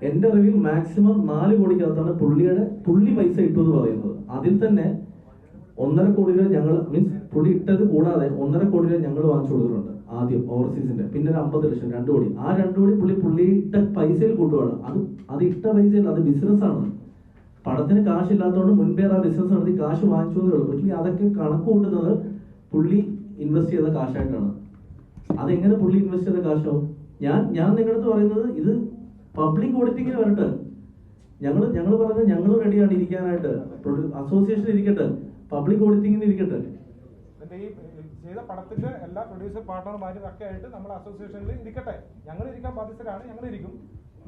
എന്റെ അറിവിൽ മാക്സിമം 4 കോടിക്കകത്താണ് പുള്ളി പൈസ ഇട്ടു എന്ന് പറയുന്നത്. അതിൽ തന്നെ 1.5 കോടി രൂപ ഞങ്ങൾ മീൻസ് പുള്ളി ഇട്ടത് കൂടാതെ 1.5 കോടി രൂപ ഞങ്ങൾ വാങ്ങിച്ചു കൊടുത്തിട്ടുണ്ട് ആദ്യം ഓവർസീസിന്റെ, പിന്നെ 50 ലക്ഷം 2 കോടി. ആ 2 കോടി പുള്ളി ഇട്ട പൈസയിൽ കൂട്ടുകയാണ്. അത് ഇട്ട പൈസയിൽ അത് ബിസിനസ്സാണ്. പടത്തിന് കാശില്ലാത്തതുകൊണ്ട് മുൻപേ ആ ബിസിനസ് നടത്തി കാശ് വാങ്ങിച്ചു എന്നേ ഉള്ളൂ. പക്ഷേ അതൊക്കെ കണക്ക് കൂട്ടുന്നത് പുള്ളി ഇൻവെസ്റ്റ് ചെയ്ത കാശായിട്ടാണ്. അതെങ്ങനെ പുള്ളി ഇൻവെസ്റ്റ് ചെയ്ത കാശാവും? ഞാൻ നിങ്ങളടുത്ത് പറയുന്നത് ഇത് പബ്ലിക് ഓഡിറ്റിങ്ങിന് വരട്ടെ. ഞങ്ങൾ പറഞ്ഞത് ഞങ്ങൾ റെഡിയാണ് ഇരിക്കാനായിട്ട്. അസോസിയേഷൻ ഇരിക്കട്ടെ, പബ്ലിക് ഓഡിറ്റിങ്ങിന് ഇരിക്കട്ടെ. ചെയ്ത പടത്തിന്റെ എല്ലാ പ്രൊഡ്യൂസർ പാർട്ണർമാരും ഒക്കെ ആയിട്ട് നമ്മൾ അസോസിയേഷനിൽ ഇരിക്കട്ടെ. ഞങ്ങൾ ഇരിക്കാൻ ബാധ്യസ്ഥരാണ്, ഞങ്ങൾ ഇരിക്കും.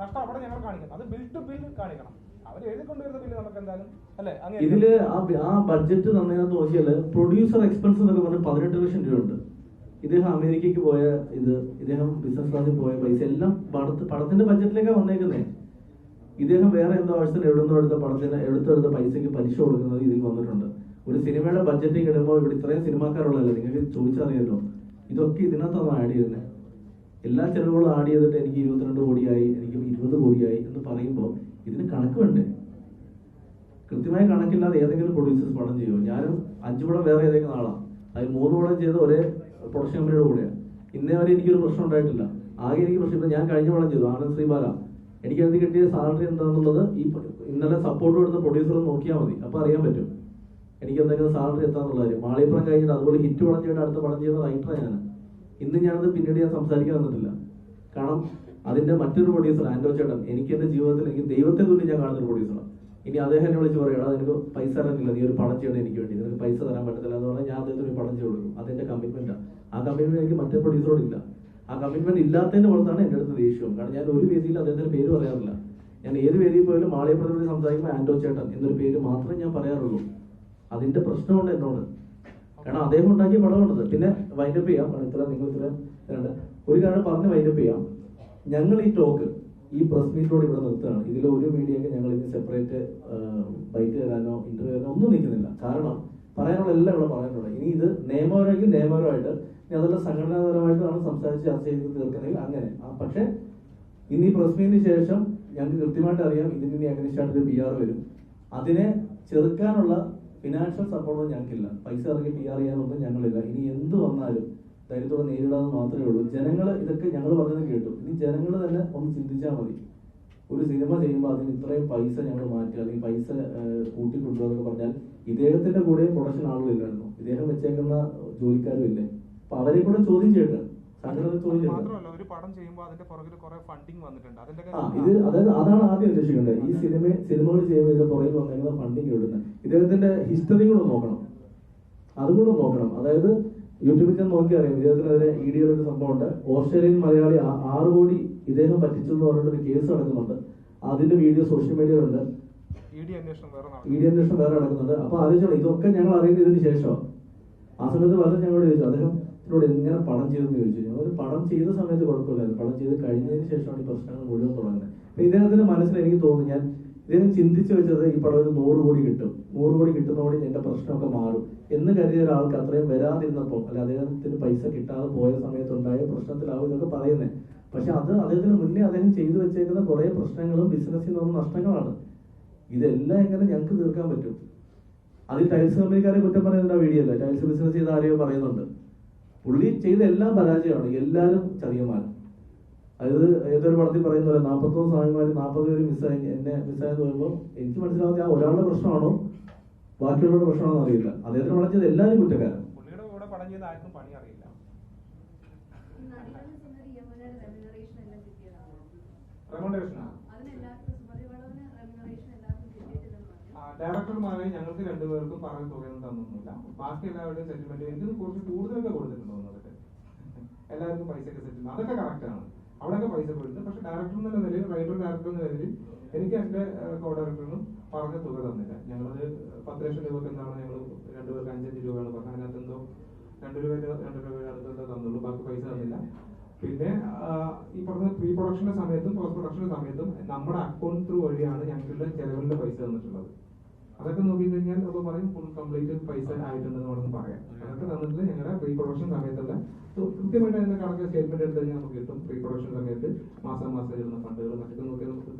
നഷ്ടം അവിടെ ഞങ്ങൾ കാണിക്കണം. അത് ബിൽ ടു ബിൽ കാണിക്കണം. അവർ എഴുതിക്കൊണ്ടുവരുന്ന ബില്ല് നമുക്ക് എന്തായാലും അല്ലെ. ഇതില് ആ ബഡ്ജറ്റ് തന്നതിനകത്ത് നോക്കിയാല് പ്രൊഡ്യൂസർ എക്സ്പെൻസ് എന്നൊക്കെ പറഞ്ഞ് 18 ലക്ഷം രൂപ ഉണ്ട്. ഇദ്ദേഹം അമേരിക്കയ്ക്ക് പോയ ഇദ്ദേഹം ബിസിനസ് ക്ലാസ്സിൽ പോയ പൈസ എല്ലാം പടത്തിന്റെ ബഡ്ജറ്റിലേക്കാണ് വന്നേക്കുന്നേ. ഇദ്ദേഹം വേറെ എന്തോ ആവശ്യത്തിന് എടുത്തെടുത്ത പൈസക്ക് പലിശ കൊടുക്കുന്നത് ഇതിൽ വന്നിട്ടുണ്ട്. ഒരു സിനിമയുടെ ബഡ്ജറ്റിങ് ഇടുമ്പോൾ ഇവിടെ ഇത്രയും സിനിമാക്കാരുള്ളതല്ലേ, നിങ്ങൾക്ക് ചോദിച്ചറിയാലോ. ഇതൊക്കെ ഇതിനകത്താണ് ആഡ് ചെയ്യുന്നത്. എല്ലാ ചെലവുകളും ആഡ് ചെയ്തിട്ട് എനിക്ക് 22 കോടിയായി, എനിക്ക് 20 കോടിയായി എന്ന് പറയുമ്പോൾ ഇതിന് കണക്ക് വേണ്ടേ? കൃത്യമായ കണക്കില്ലാതെ ഏതെങ്കിലും പ്രൊഡ്യൂസേഴ്സ് പടം ചെയ്യുമോ? ഞാനും 5 പടം വേറെ ഏതെങ്കിലും ആളാണ്, അതിൽ 3 പടം ചെയ്ത ഒരേ പ്രൊഡക്ഷൻ കമ്പനിയുടെ കൂടെയാണ്. ഇന്നേ വരെ എനിക്കൊരു പ്രശ്നം ഉണ്ടായിട്ടില്ല. ആകെ എനിക്ക് പ്രശ്നം ഇപ്പം ഞാൻ കഴിഞ്ഞ പടം ചെയ്തു ആനന്ദ് ശ്രീബാല. എനിക്ക് അതിന് കിട്ടിയ സാലറി എന്താണെന്നുള്ളത് ഇന്നലെ സപ്പോർട്ട് കൊടുത്ത പ്രൊഡ്യൂസർ നോക്കിയാൽ മതി, അപ്പോൾ അറിയാൻ പറ്റും എനിക്ക് എന്തെങ്കിലും സാലറി എത്താന്നുള്ള കാര്യം. മാളിയപ്പുറം കഴിഞ്ഞിട്ട് അതുപോലെ ഹിറ്റ് പടം ചെയ്തിട്ട് അടുത്ത പടം ചെയ്യുന്ന റൈറ്ററാണ് ഞാൻ. ഇന്ന് ഞാനത് പിന്നീട് ഞാൻ സംസാരിക്കാൻ വന്നിട്ടില്ല. കാരണം അതിന്റെ മറ്റൊരു പ്രൊഡ്യൂസർ ആൻഡോ ചേട്ടൻ, എനിക്ക് എന്റെ ജീവിതത്തിൽ എനിക്ക് ദൈവത്തെ തുല്യം ഞാൻ കാണുന്ന ഒരു പ്രൊഡ്യൂസറാണ്. ഇനി അദ്ദേഹം എന്നെ വിളിച്ച് പറയണം നിനക്ക് പൈസ തരാനില്ല, നീ ഒരു പടം ചെയ്യണം എനിക്ക് വേണ്ടി, നിനക്ക് പൈസ തരാൻ പറ്റത്തില്ല എന്ന് പറഞ്ഞാൽ ഞാൻ അദ്ദേഹത്തിന് ഒരു പടം ചെയ്ത് കൊടുക്കും. അതെന്റെ കമ്മിറ്റ്മെന്റാണ്. ആ കമ്മിറ്റ്മെന്റ് എനിക്ക് മറ്റേ പ്രൊഡ്യൂസറോടില്ല. ആ കമ്മിറ്റ്മെന്റ് ഇല്ലാത്തതിന്റെ പുറത്താണ് എന്റെ അടുത്ത് ദേഷ്യവും. കാരണം ഞാൻ ഒരു വേദിയിൽ അദ്ദേഹത്തിന്റെ പേര് പറയാറില്ല. ഞാൻ ഏത് വേദിയിൽ പോയാലും മാളിയപ്പുറത്തെ സംസാരിക്കുമ്പോൾ ആൻഡോ ചേട്ടൻ എന്നൊരു പേര് മാത്രമേ ഞാൻ പറയാറുള്ളൂ. അതിന്റെ പ്രശ്നമുണ്ട് എന്നോട്. കാരണം അദ്ദേഹം ഉണ്ടാക്കിയ പടമാണത്. പിന്നെ വൈൻഡപ്പ് ചെയ്യാം, നിങ്ങൾ ഒരു കാര്യം പറഞ്ഞ് വൈൻഡപ്പ് ചെയ്യാം. ഞങ്ങൾ ഈ ടോക്ക് ഈ പ്രസ് മീറ്റോട് ഇവിടെ നിർത്തുകയാണ്. ഇതിൽ ഒരു മീഡിയക്ക് ഞങ്ങൾ ഇനി സെപ്പറേറ്റ് ബൈറ്റ് തരാനോ ഇന്റർവ്യൂ തരാനോ ഒന്നും നിൽക്കുന്നില്ല. കാരണം പറയാനുള്ള എല്ലാം ഇവിടെ പറയാനുള്ളത്. ഇനി ഇത് നിയമപരമെങ്കിൽ നിയമപരമായിട്ട്, ഇനി അതെല്ലാം സംഘടനാപരമായിട്ടാണ് സംസാരിച്ച് ചർച്ച ചെയ്ത് തീർക്കുന്നെങ്കിൽ അങ്ങനെ. പക്ഷെ ഇന്ന് ഈ പ്രസ് മീറ്റിന് ശേഷം ഞങ്ങൾക്ക് കൃത്യമായിട്ട് അറിയാം ഇതിന് ഇനി അഗ്നിസ്റ്റാർട്ട് PR വരും. അതിനെ ചെറുക്കാനുള്ള ഫിനാൻഷ്യൽ സപ്പോർട്ടൊന്നും ഞങ്ങൾക്കില്ല. പൈസ ഇറങ്ങി PR ചെയ്യാനൊന്നും ഞങ്ങളില്ല. ഇനി എന്ത് വന്നാലും ധൈര്യത്തോടെ നേരിടാന്ന് മാത്രമേ ഉള്ളൂ. ജനങ്ങൾ ഇതൊക്കെ ഞങ്ങൾ പറഞ്ഞത് കേട്ടു. ഇനി ജനങ്ങൾ തന്നെ ഒന്ന് ചിന്തിച്ചാൽ മതി. ഒരു സിനിമ ചെയ്യുമ്പോൾ അതിന് ഇത്രയും പൈസ ഞങ്ങൾ മാറ്റുക അല്ലെങ്കിൽ പൈസ കൂട്ടിക്കൊണ്ടുപോകുക എന്നൊക്കെ പറഞ്ഞാൽ ഇദ്ദേഹത്തിന്റെ കൂടെ പ്രൊഡക്ഷൻ ആളുകളില്ലായിരുന്നു, ഇദ്ദേഹം വെച്ചേക്കുന്ന ജോലിക്കാരും ഇല്ലേ. അപ്പൊ അവരെ കൂടെ ചോദ്യം ചെയ്യട്ടെ, സംഘടന ചോദ്യം ചെയ്യട്ടെ. ഇത് അതാണ് ആദ്യം അന്വേഷിക്കേണ്ടത്. ഈ സിനിമകൾ ചെയ്യുമ്പോൾ ഇതിന്റെ പുറകിൽ വന്നേക്കുന്ന ഫണ്ടിങ് ഇടുന്നത് ഇദ്ദേഹത്തിന്റെ ഹിസ്റ്ററി കൂടെ നോക്കണം, അതുകൂടെ നോക്കണം. അതായത് യൂട്യൂബിൽ ചെന്ന് നോക്കി അറിയാം ഇദ്ദേഹത്തിനെതിരെ ED ഒരു സംഭവമുണ്ട്. ഓസ്ട്രേലിയൻ മലയാളി 6 കോടി ഇദ്ദേഹം പറ്റിച്ചു എന്ന് പറഞ്ഞിട്ടൊരു കേസ് നടക്കുന്നുണ്ട്. അതിന്റെ വീഡിയോ സോഷ്യൽ മീഡിയയിലുണ്ട്. ED അന്വേഷണം വേറെ നടക്കുന്നുണ്ട്. അപ്പൊ ആലോചിച്ചോളൂ, ഇതൊക്കെ ഞങ്ങൾ അറിയുന്നത് ഇതിന് ശേഷമാണ്. ആ സമയത്ത് പലരും ഞങ്ങളോട് ചോദിച്ചു അദ്ദേഹം ഇതിനോട് എങ്ങനെ പടം ചെയ്തെന്ന് ചോദിച്ചു. ഞങ്ങൾ പടം ചെയ്ത സമയത്ത് കുഴപ്പമില്ലായിരുന്നു, പടം ചെയ്ത് കഴിഞ്ഞതിന് ശേഷമാണ് ഈ പ്രശ്നങ്ങൾ മുഴുവൻ തുടങ്ങുന്നത്. അപ്പൊ ഇദ്ദേഹത്തിന്റെ മനസ്സിൽ എനിക്ക് തോന്നുന്നു ഇദ്ദേഹം ചിന്തിച്ചു വെച്ചത് ഈ പടം ഒരു 100 കോടി കിട്ടും, 100 കോടി കിട്ടുന്നതോടെ എന്റെ പ്രശ്നമൊക്കെ മാറും എന്ന് കരുതിയ ഒരാൾക്ക് അത്രയും വരാതിരുന്നപ്പോൾ അല്ല അദ്ദേഹത്തിന് പൈസ കിട്ടാതെ പോയ സമയത്തുണ്ടായ പ്രശ്നത്തിലാവും ഇതൊക്കെ പറയുന്നത്. പക്ഷെ അത് അദ്ദേഹത്തിന് മുന്നേ അദ്ദേഹം ചെയ്തു വെച്ചേക്കുന്ന കുറെ പ്രശ്നങ്ങളും ബിസിനസ്സിൽ നിന്ന് നഷ്ടങ്ങളാണ്. ഇതെല്ലാം എങ്ങനെ ഞങ്ങൾക്ക് തീർക്കാൻ പറ്റും? അതിൽ ടൈൽസ് കമ്പനിക്കാരെ കുറ്റം പറയുന്നുണ്ട് ആ വീഡിയോ അല്ല. ടൈൽസ് ബിസിനസ് ചെയ്ത ആരെയോ പറയുന്നുണ്ട്. പുള്ളി ചെയ്ത എല്ലാം പരാജയമാണ്, എല്ലാവരും ചതിയന്മാർ. അതായത് ഏതൊരു പടത്തിൽ പറയുന്ന പോലെ 41 സ്വാമിമാർ 40 പേര് എന്നെ മിസ്സായെന്ന് പറയുമ്പോൾ എനിക്ക് മനസ്സിലാവുന്ന ആ ഒരാളുടെ പ്രശ്നമാണോ ബാക്കിയുള്ളവരുടെ പ്രശ്നമാണോ അറിയില്ല. അദ്ദേഹത്തിന് പടം ചെയ്ത് എല്ലാവരും കുറ്റക്കാരാണ്. ഡയറക്ടർമാരെ ഞങ്ങൾക്ക് 2 പേർക്കും പറഞ്ഞ തുകയൊന്നും തന്നൊന്നുമില്ല. ബാക്കി എല്ലാവരുടെയും സെറ്റിൽമെന്റ് എനിക്ക് കുറച്ച് കൂടുതലൊക്കെ കൊടുത്തിട്ടുണ്ടോ എന്നതൊക്കെ എല്ലാവർക്കും പൈസയൊക്കെ സെറ്റിൽമെന്റ് അതൊക്കെ കറക്റ്റാണ്. അവിടെയൊക്കെ പൈസ കൊടുത്തു. പക്ഷെ ഡയറക്ടർ എന്ന നിലയിൽ ഡയറക്ടർ എന്ന നിലയിൽ എനിക്ക് എന്റെ കോ ഡയറക്ടറിനും പറഞ്ഞ തുക തന്നില്ല. ഞങ്ങളത് 10 ലക്ഷം രൂപക്ക് എന്താണ് ഞങ്ങൾ 2 പേർക്ക് 5-5 രൂപയാണ് പറഞ്ഞത്. അതിനകത്ത് എന്തോ 2 രൂപ അടുത്തെന്തോ തന്നുള്ളൂ, ബാക്കി പൈസ തന്നില്ല. പിന്നെ ഈ പറഞ്ഞ പ്രീ പ്രൊഡക്ഷന്റെ സമയത്തും പോസ്റ്റ് പ്രൊഡക്ഷന്റെ സമയത്തും നമ്മുടെ അക്കൗണ്ട് ത്രൂ വഴിയാണ് ഞങ്ങളുടെ ചെലവിന്റെ പൈസ തന്നിട്ടുള്ളത്. അതൊക്കെ നോക്കിക്കഴിഞ്ഞാൽ അപ്പോൾ പറയും ഫുൾ കംപ്ലീറ്റ് പൈസ ആയിട്ടുണ്ടെന്ന് വേണമെന്ന് പറയാം. അതൊക്കെ തന്നിട്ട് ഞങ്ങളുടെ പ്രീ പ്രൊഡക്ഷൻ സമയത്തല്ല കൃത്യമായിട്ട് അതിന്റെ കണക്ക് സ്റ്റേറ്റ്മെന്റ് എടുത്ത് കഴിഞ്ഞാൽ നമുക്ക് കിട്ടും. പ്രീ പ്രൊഡക്ഷൻ സമയത്ത് മാസം ഇടുന്ന ഫണ്ടുകൾ മറ്റൊക്കെ നോക്കിയാൽ നമുക്ക്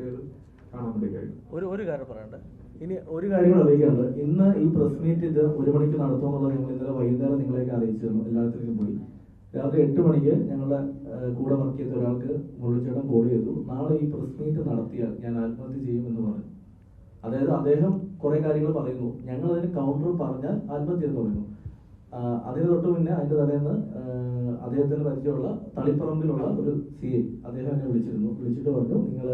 ഒരു കാര്യം പറയണ്ട. ഇനി ഒരു കാര്യം കൂടെ അറിയിക്കാനുണ്ട്. ഇന്ന് ഈ പ്രസ് മീറ്റ് ഇത് 1 മണിക്ക് നടത്തുമെന്നുള്ളത് ഞങ്ങൾ ഇന്നലെ വൈകുന്നേരം നിങ്ങളെയൊക്കെ അറിയിച്ചിരുന്നു. എല്ലായിടത്തേക്കും പോയി. രാത്രി 8 മണിക്ക് ഞങ്ങളുടെ കൂടെ വർക്ക് ചെയ്ത ഒരാൾക്ക് മുരളിച്ചേട്ടൻ കോൾ ചെയ്തു, നാളെ ഈ പ്രസ് മീറ്റ് നടത്തിയാൽ ഞാൻ ആത്മഹത്യ ചെയ്യുമെന്ന് പറഞ്ഞു. അതായത് അദ്ദേഹം കുറെ കാര്യങ്ങൾ പറയുന്നു, ഞങ്ങൾ അതിന് കൗണ്ടർ പറഞ്ഞാൽ ആത്മഹത്യ എന്ന് പറയുന്നു. അതിന് തൊട്ട് മുന്നേ അതിന്റെ തലേന്ന് അദ്ദേഹത്തിന് പരിചയമുള്ള തളിപ്പറമ്പിലുള്ള ഒരു CI അദ്ദേഹം എന്നെ വിളിച്ചിട്ട് പറഞ്ഞു, നിങ്ങൾ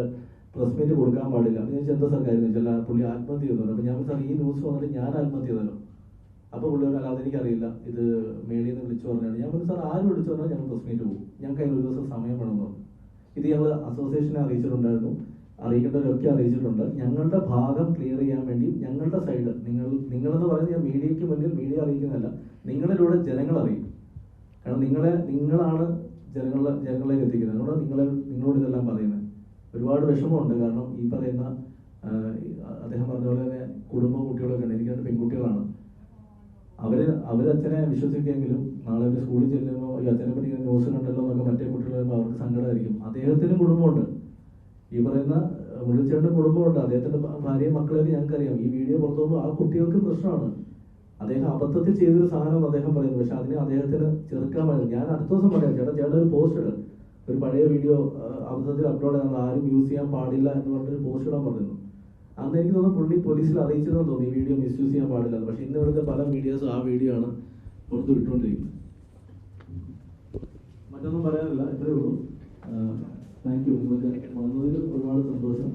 പ്രസ് മീറ്റ് കൊടുക്കാൻ പാടില്ല. ഞാൻ ചോദിച്ചാൽ എന്താ സാർ കാര്യം വെച്ചാൽ പുള്ളി ആത്മഹത്യ ചെയ്തു. അപ്പൊ ഞാൻ സാർ ഈ ന്യൂസ് വന്നിട്ട് ഞാൻ ആത്മഹത്യ ചെയ്തല്ലോ. അപ്പൊ പുള്ളി പറഞ്ഞു, അല്ലാതെ എനിക്കറിയില്ല, ഇത് മേളിൽ നിന്ന് വിളിച്ചു പറഞ്ഞാണ്. ഞാൻ പറഞ്ഞു, സാർ ആര് വിളിച്ചു പറഞ്ഞാൽ ഞങ്ങൾ പ്രസ് മീറ്റ് പോകും, ഞങ്ങൾക്ക് അതിന് ഒരു ദിവസം സമയം വേണമെന്ന് പറഞ്ഞു. ഇത് ഞങ്ങൾ അസോസിയേഷനെ അറിയിച്ചിട്ടുണ്ടായിരുന്നു, അറിയിക്കേണ്ടവരൊക്കെ അറിയിച്ചിട്ടുണ്ട്. ഞങ്ങളുടെ ഭാഗം ക്ലിയർ ചെയ്യാൻ വേണ്ടി ഞങ്ങളുടെ സൈഡ് നിങ്ങളെന്ന് പറയുന്നത് ഞാൻ മീഡിയയ്ക്ക് മുന്നിൽ മീഡിയ അറിയിക്കുന്നതല്ല, നിങ്ങളിലൂടെ ജനങ്ങൾ അറിയും. കാരണം നിങ്ങളാണ് ജനങ്ങളിലേക്ക് എത്തിക്കുന്നത്. അതുകൊണ്ട് നിങ്ങളോട് ഇതെല്ലാം പറയുന്നത്. ഒരുപാട് വിഷമമുണ്ട്. കാരണം ഈ പറയുന്ന അദ്ദേഹം പറഞ്ഞ പോലെ തന്നെ കുടുംബ കുട്ടികളൊക്കെ ഉണ്ട്. എനിക്ക് 2 പെൺകുട്ടികളാണ്. അവരച്ഛനെ വിശ്വസിക്കുമെങ്കിലും നാളെ അവർ സ്കൂളിൽ ചെല്ലുമ്പോൾ ഈ അച്ഛനെ പറ്റി ന്യൂസ് കണ്ടല്ലോ എന്നൊക്കെ മറ്റേ കുട്ടികൾ വരുമ്പോൾ അവർക്ക് സങ്കടമായിരിക്കും. അദ്ദേഹത്തിനും കുടുംബമുണ്ട്, ഈ പറയുന്ന മുരളിച്ചേട്ടൻ്റെ കുടുംബമുണ്ട്, അദ്ദേഹത്തിന്റെ ഭാര്യയും മക്കളെയൊക്കെ ഞങ്ങൾക്കറിയാം. ഈ വീഡിയോ പുറത്തു പോകുമ്പോൾ ആ കുട്ടികൾക്ക് പ്രശ്നമാണ്. അദ്ദേഹം അബദ്ധത്തിൽ ചെയ്തൊരു സാധനം അദ്ദേഹം പറയുന്നു, പക്ഷെ അതിനെ അദ്ദേഹത്തിന് ചെറുക്കാൻ പറ്റില്ല. ഞാൻ അടുത്ത ദിവസം പറയാം, ചേട്ടൻ ഒരു പോസ്റ്റ് ഇടും, ഒരു പഴയ വീഡിയോ അബദ്ധത്തിൽ അപ്ലോഡ് ചെയ്യാൻ ആരും യൂസ് ചെയ്യാൻ പാടില്ല എന്ന് പറഞ്ഞൊരു പോസ്റ്റ് ഇടാൻ പറയുന്നു. അന്ന് എനിക്ക് തോന്നുന്നു പുള്ളി പോലീസിൽ അറിയിച്ചതെന്ന് തോന്നി, ഈ വീഡിയോ മിസ്യൂസ് ചെയ്യാൻ പാടില്ല. പക്ഷെ ഇന്ന് ഇവിടുത്തെ പല മീഡിയാസും ആ വീഡിയോ ആണ് പുറത്ത് വിട്ടുകൊണ്ടിരിക്കുന്നത്. മറ്റൊന്നും പറയാനില്ല, ഇത്രയേ ഉള്ളൂ. Thank you. നിങ്ങൾക്ക് വന്നതിൽ ഒരുപാട് സന്തോഷം.